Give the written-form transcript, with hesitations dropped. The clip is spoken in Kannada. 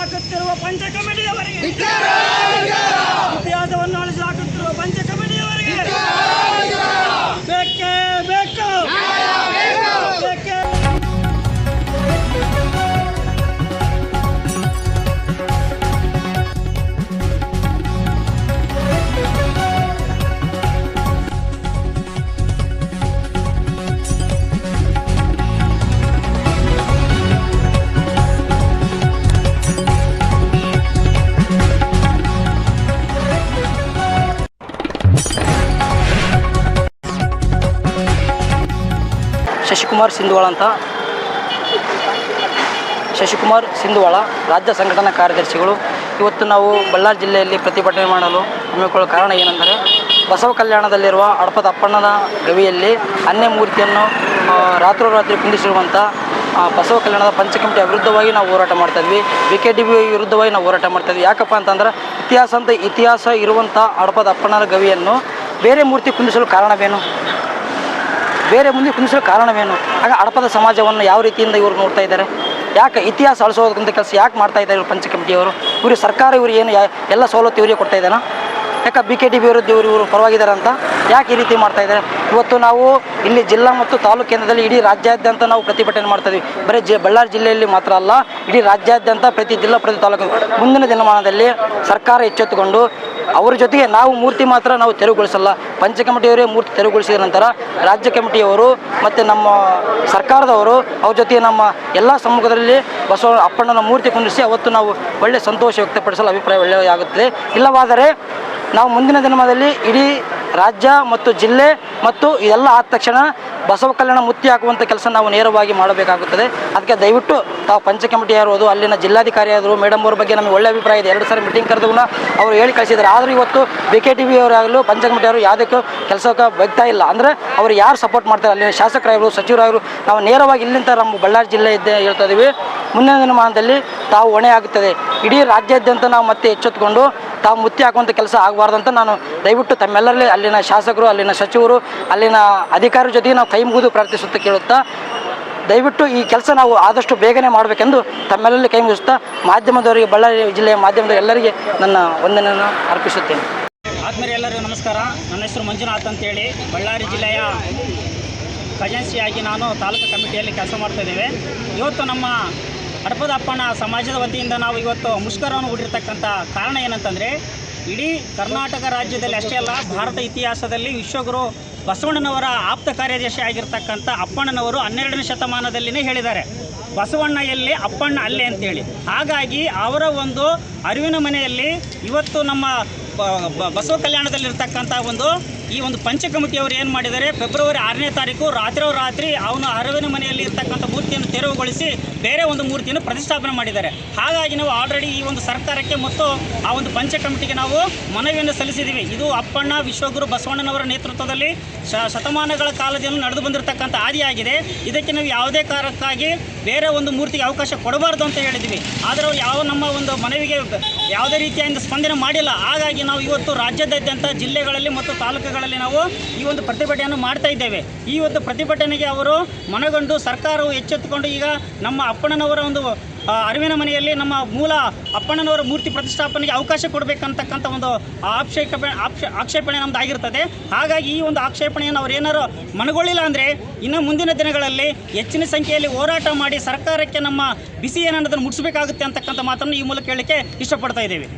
ಹಾಕುತ್ತಿರುವ ಪಂಚ ಕಮಿಟಿಯವರಿಗೆ, ಇತಿಹಾಸವನ್ನು ಅಳಿಸಿ ಹಾಕುತ್ತಿರುವ ಪಂಚ ಕಮಿಟಿಯವರಿಗೆ ಬೇಕೇ ಬೇಕು, ಬೇಕೇ. ಶಶಿಕುಮಾರ್ ಸಿಂಧುವಾಳ ರಾಜ್ಯ ಸಂಘಟನಾ ಕಾರ್ಯದರ್ಶಿಗಳು. ಇವತ್ತು ನಾವು ಬಳ್ಳಾರಿ ಜಿಲ್ಲೆಯಲ್ಲಿ ಪ್ರತಿಭಟನೆ ಮಾಡಲು ಹಮ್ಮಿಕೊಳ್ಳುವ ಕಾರಣ ಏನೆಂದರೆ, ಬಸವ ಕಲ್ಯಾಣದಲ್ಲಿರುವ ಹಡಪದ ಅಪ್ಪಣ್ಣನ ಗವಿಯಲ್ಲಿ ಅನ್ಯ ಮೂರ್ತಿಯನ್ನು ರಾತ್ರೋರಾತ್ರಿ ಕುಂದಿಸಿರುವಂಥ ಬಸವ ಕಲ್ಯಾಣದ ಪಂಚಕಮಿಟಿ ವಿರುದ್ಧವಾಗಿ ನಾವು ಹೋರಾಟ ಮಾಡ್ತಾಯಿದ್ವಿ. BKDB ವಿರುದ್ಧವಾಗಿ ನಾವು ಹೋರಾಟ ಮಾಡ್ತಾಯಿದ್ವಿ. ಯಾಕಪ್ಪ ಅಂತಂದ್ರೆ, ಇತಿಹಾಸ ಇರುವಂಥ ಹಡಪದ ಅಪ್ಪಣ್ಣನ ಗವಿಯನ್ನು ಬೇರೆ ಮೂರ್ತಿ ಕುಂದಿಸಲು ಕಾರಣವೇನು? ಆಗ ಹಡಪದ ಸಮಾಜವನ್ನು ಯಾವ ರೀತಿಯಿಂದ ಇವರು ನೋಡ್ತಾ ಇದ್ದಾರೆ? ಯಾಕೆ ಇತಿಹಾಸ ಅಳಿಸೋದಕ್ಕಂಥ ಕೆಲಸ ಯಾಕೆ ಮಾಡ್ತಾ ಇದ್ದಾರೆ ಇವರು ಪಂಚಕಮಿಟಿಯವರು? ಇವರು ಸರ್ಕಾರ ಇವರು ಏನು ಎಲ್ಲ ಸವಲತ್ತು ಇವರಿಗೆ ಕೊಡ್ತಾ ಇದ್ದಾನ? ಯಾಕೆ BKDB ವಿರುದ್ಧ ಇವರು ಪರವಾಗಿದ್ದಾರೆ ಅಂತ ಯಾಕೆ ಈ ರೀತಿ ಮಾಡ್ತಾ ಇದ್ದಾರೆ? ಇವತ್ತು ನಾವು ಇಲ್ಲಿ ಜಿಲ್ಲಾ ಮತ್ತು ತಾಲೂಕು ಕೇಂದ್ರದಲ್ಲಿ ಇಡೀ ರಾಜ್ಯಾದ್ಯಂತ ನಾವು ಪ್ರತಿಭಟನೆ ಮಾಡ್ತಾಯಿದ್ವಿ. ಬರೀ ಬಳ್ಳಾರಿ ಜಿಲ್ಲೆಯಲ್ಲಿ ಮಾತ್ರ ಅಲ್ಲ, ಇಡೀ ರಾಜ್ಯಾದ್ಯಂತ ಪ್ರತಿ ಜಿಲ್ಲಾ ಪ್ರತಿ ತಾಲೂಕು ಮುಂದಿನ ದಿನಮಾನದಲ್ಲಿ ಸರ್ಕಾರ ಎಚ್ಚೆತ್ತುಕೊಂಡು ಅವರ ಜೊತೆಗೆ ನಾವು ಮೂರ್ತಿ ಮಾತ್ರ ನಾವು ತೆರವುಗೊಳಿಸಲ್ಲ, ಪಂಚಕಮಿಟಿಯವರೇ ಮೂರ್ತಿ ತೆರವುಗೊಳಿಸಿದ ನಂತರ ರಾಜ್ಯ ಕಮಿಟಿಯವರು ಮತ್ತು ನಮ್ಮ ಸರ್ಕಾರದವರು ಅವ್ರ ಜೊತೆಗೆ ನಮ್ಮ ಎಲ್ಲ ಸಮ್ಮುಖದಲ್ಲಿ ಬಸವ ಅಪ್ಪಣ್ಣನ ಮೂರ್ತಿ ಕುಂದಿಸಿ ಅವತ್ತು ನಾವು ಒಳ್ಳೆಯ ಸಂತೋಷ ವ್ಯಕ್ತಪಡಿಸಲು ಅಭಿಪ್ರಾಯ ಒಳ್ಳೆಯದಾಗುತ್ತದೆ. ಇಲ್ಲವಾದರೆ ನಾವು ಮುಂದಿನ ದಿನಮಾನದಲ್ಲಿ ಇಡೀ ರಾಜ್ಯ ಮತ್ತು ಜಿಲ್ಲೆ ಮತ್ತು ಇದೆಲ್ಲ ಆದ ತಕ್ಷಣ ಬಸವ ಕಲ್ಯಾಣ ಮುತ್ತಿ ಹಾಕುವಂಥ ಕೆಲಸ ನಾವು ನೇರವಾಗಿ ಮಾಡಬೇಕಾಗುತ್ತದೆ. ಅದಕ್ಕೆ ದಯವಿಟ್ಟು ತಾವು ಪಂಚ ಕಮಿಟಿ ಯಾರು ಅಲ್ಲಿನ ಜಿಲ್ಲಾಧಿಕಾರಿ ಆದರು ಮೇಡಮ್ ಅವ್ರ ಬಗ್ಗೆ ನಮಗೆ ಒಳ್ಳೆಯ ಅಭಿಪ್ರಾಯ ಇದೆ. 2 ಸಾರಿ ಮೀಟಿಂಗ್ ಕರೆದವನ್ನ ಅವರು ಹೇಳಿ ಕಳಿಸಿದ್ದಾರೆ. ಆದರೂ ಇವತ್ತು BKDB ಅವರಾಗಲು ಪಂಚ ಕಮಿಟಿಯವರು ಯಾವುದಕ್ಕೂ ಕೆಲಸಕ್ಕೆ ಬಗ್ತಾ ಇಲ್ಲ. ಅಂದರೆ ಅವರು ಯಾರು ಸಪೋರ್ಟ್ ಮಾಡ್ತಾರೆ, ಅಲ್ಲಿನ ಶಾಸಕರಾಗಲು ಸಚಿವರಾಗಲು ನಾವು ನೇರವಾಗಿ ಇಲ್ಲಿಂದ ನಮ್ಮ ಬಳ್ಳಾರಿ ಜಿಲ್ಲೆ ಹೇಳ್ತಾ ಇದ್ದೀವಿ. ಮುಂದಿನ ದಿನಮಾನದಲ್ಲಿ ತಾವು ಹೊಣೆ ಆಗುತ್ತದೆ. ಇಡೀ ರಾಜ್ಯಾದ್ಯಂತ ನಾವು ಮತ್ತೆ ಎಚ್ಚೆತ್ತುಕೊಂಡು ತಾವು ಮುತ್ತಿ ಹಾಕುವಂಥ ಕೆಲಸ ಆಗಬಾರ್ದಂತ ನಾನು ದಯವಿಟ್ಟು ತಮ್ಮೆಲ್ಲರಲ್ಲಿ ಅಲ್ಲಿನ ಶಾಸಕರು, ಅಲ್ಲಿನ ಸಚಿವರು, ಅಲ್ಲಿನ ಅಧಿಕಾರಿ ಜೊತೆಗೆ ನಾವು ಕೈ ಮುಗಿದು ಪ್ರಾರ್ಥಿಸುತ್ತಾ ಕೇಳುತ್ತಾ, ದಯವಿಟ್ಟು ಈ ಕೆಲಸ ನಾವು ಆದಷ್ಟು ಬೇಗನೆ ಮಾಡಬೇಕೆಂದು ತಮ್ಮೆಲ್ಲರಲ್ಲಿ ಕೈ ಮುಗಿಸುತ್ತಾ ಮಾಧ್ಯಮದವರಿಗೆ, ಬಳ್ಳಾರಿ ಜಿಲ್ಲೆಯ ಮಾಧ್ಯಮದ ಎಲ್ಲರಿಗೆ ನನ್ನ ವಂದನೆಯನ್ನು ಅರ್ಪಿಸುತ್ತೇನೆ. ಆದ್ಮೇಲೆ ಎಲ್ಲರಿಗೂ ನಮಸ್ಕಾರ. ನನ್ನ ಹೆಸರು ಮಂಜುನಾಥ್ ಅಂತೇಳಿ ಬಳ್ಳಾರಿ ಜಿಲ್ಲೆಯ ಖಜಾನ್ಸಿಯಾಗಿ ನಾನು ತಾಲೂಕು ಕಮಿಟಿಯಲ್ಲಿ ಕೆಲಸ ಮಾಡ್ತಾಯಿದ್ದೇವೆ. ಇವತ್ತು ನಮ್ಮ ಹಡಪದ ಅಪ್ಪಣ್ಣ ಸಮಾಜದ ವತಿಯಿಂದ ನಾವು ಇವತ್ತು ಮುಷ್ಕರವನ್ನು ಹೂಡಿರ್ತಕ್ಕಂಥ ಕಾರಣ ಏನಂತಂದರೆ, ಇಡೀ ಕರ್ನಾಟಕ ರಾಜ್ಯದಲ್ಲಿ ಅಷ್ಟೇ ಅಲ್ಲ, ಭಾರತ ಇತಿಹಾಸದಲ್ಲಿ ವಿಶ್ವಗುರು ಬಸವಣ್ಣನವರ ಆಪ್ತ ಕಾರ್ಯದರ್ಶಿ ಆಗಿರ್ತಕ್ಕಂಥ ಅಪ್ಪಣ್ಣನವರು 12ನೇ ಶತಮಾನದಲ್ಲಿನೇ ಹೇಳಿದ್ದಾರೆ, ಬಸವಣ್ಣ ಎಲ್ಲಿ ಅಪ್ಪಣ್ಣ ಅಲ್ಲೇ ಅಂತೇಳಿ. ಹಾಗಾಗಿ ಅವರ ಒಂದು ಅರಿವಿನ ಮನೆಯಲ್ಲಿ ಇವತ್ತು ನಮ್ಮ ಬಸವ ಕಲ್ಯಾಣದಲ್ಲಿರ್ತಕ್ಕಂಥ ಈ ಒಂದು ಪಂಚಕಮಿಟಿಯವರು ಏನು ಮಾಡಿದ್ದಾರೆ, ಫೆಬ್ರವರಿ 6ನೇ ತಾರೀಕು ರಾತ್ರಿ ಅವನ ಅರಿವಿನ ಮನೆಯಲ್ಲಿ ಇರ್ತಕ್ಕಂಥ ಮೂರ್ತಿಯನ್ನು ತೆರವುಗೊಳಿಸಿ ಬೇರೆ ಒಂದು ಮೂರ್ತಿಯನ್ನು ಪ್ರತಿಷ್ಠಾಪನೆ ಮಾಡಿದ್ದಾರೆ. ಹಾಗಾಗಿ ನಾವು ಆಲ್ರೆಡಿ ಈ ಒಂದು ಸರ್ಕಾರಕ್ಕೆ ಮತ್ತು ಆ ಒಂದು ಪಂಚಕಮಿಟಿಗೆ ನಾವು ಮನವಿಯನ್ನು ಸಲ್ಲಿಸಿದ್ದೀವಿ. ಇದು ಅಪ್ಪಣ್ಣ ವಿಶ್ವಗುರು ಬಸವಣ್ಣನವರ ನೇತೃತ್ವದಲ್ಲಿ ಶತಮಾನಗಳ ಕಾಲದಲ್ಲಿ ನಡೆದು ಬಂದಿರತಕ್ಕಂಥ ಆದಿಯಾಗಿದೆ. ಇದಕ್ಕೆ ನಾವು ಯಾವುದೇ ಕಾರಣಕ್ಕಾಗಿ ಬೇರೆ ಒಂದು ಮೂರ್ತಿಗೆ ಅವಕಾಶ ಕೊಡಬಾರ್ದು ಅಂತ ಹೇಳಿದ್ವಿ. ಆದರೆ ನಮ್ಮ ಒಂದು ಮನವಿಗೆ ಯಾವುದೇ ರೀತಿಯಿಂದ ಸ್ಪಂದನೆ ಮಾಡಿಲ್ಲ. ಹಾಗಾಗಿ ನಾವು ಇವತ್ತು ರಾಜ್ಯಾದ್ಯಂತ ಜಿಲ್ಲೆಗಳಲ್ಲಿ ಮತ್ತು ತಾಲೂಕುಗಳಲ್ಲಿ ನಾವು ಈ ಒಂದು ಪ್ರತಿಭಟನೆಯನ್ನು ಮಾಡ್ತಾ ಇದ್ದೇವೆ. ಈ ಒಂದು ಪ್ರತಿಭಟನೆಗೆ ಅವರು ಮನಗಂಡು ಸರ್ಕಾರವು ಎಚ್ಚೆತ್ತುಕೊಂಡು ಈಗ ನಮ್ಮ ಅಪ್ಪಣ್ಣನವರ ಒಂದು ಅರಿವಿನ ಮನೆಯಲ್ಲಿ ನಮ್ಮ ಮೂಲ ಅಪ್ಪಣ್ಣನವರ ಮೂರ್ತಿ ಪ್ರತಿಷ್ಠಾಪನೆಗೆ ಅವಕಾಶ ಕೊಡಬೇಕಂತಕ್ಕಂಥ ಒಂದು ಆಕ್ಷೇಪಣೆ ನಮ್ದು ಆಗಿರ್ತದೆ. ಹಾಗಾಗಿ ಈ ಒಂದು ಆಕ್ಷೇಪಣೆಯನ್ನು ಅವ್ರು ಏನಾರು ಮನಗೊಳ್ಳಿಲ್ಲ ಅಂದರೆ ಇನ್ನು ಮುಂದಿನ ದಿನಗಳಲ್ಲಿ ಹೆಚ್ಚಿನ ಸಂಖ್ಯೆಯಲ್ಲಿ ಹೋರಾಟ ಮಾಡಿ ಸರ್ಕಾರಕ್ಕೆ ನಮ್ಮ ಬಿಸಿ ಏನನ್ನೋದನ್ನು ಮುಟ್ಟಿಸಬೇಕಾಗುತ್ತೆ ಅಂತಕ್ಕಂಥ ಮಾತನ್ನು ಈ ಮೂಲಕ ಹೇಳಲಿಕ್ಕೆ ಇಷ್ಟಪಡ್ತಾ ಇದ್ದೇವೆ.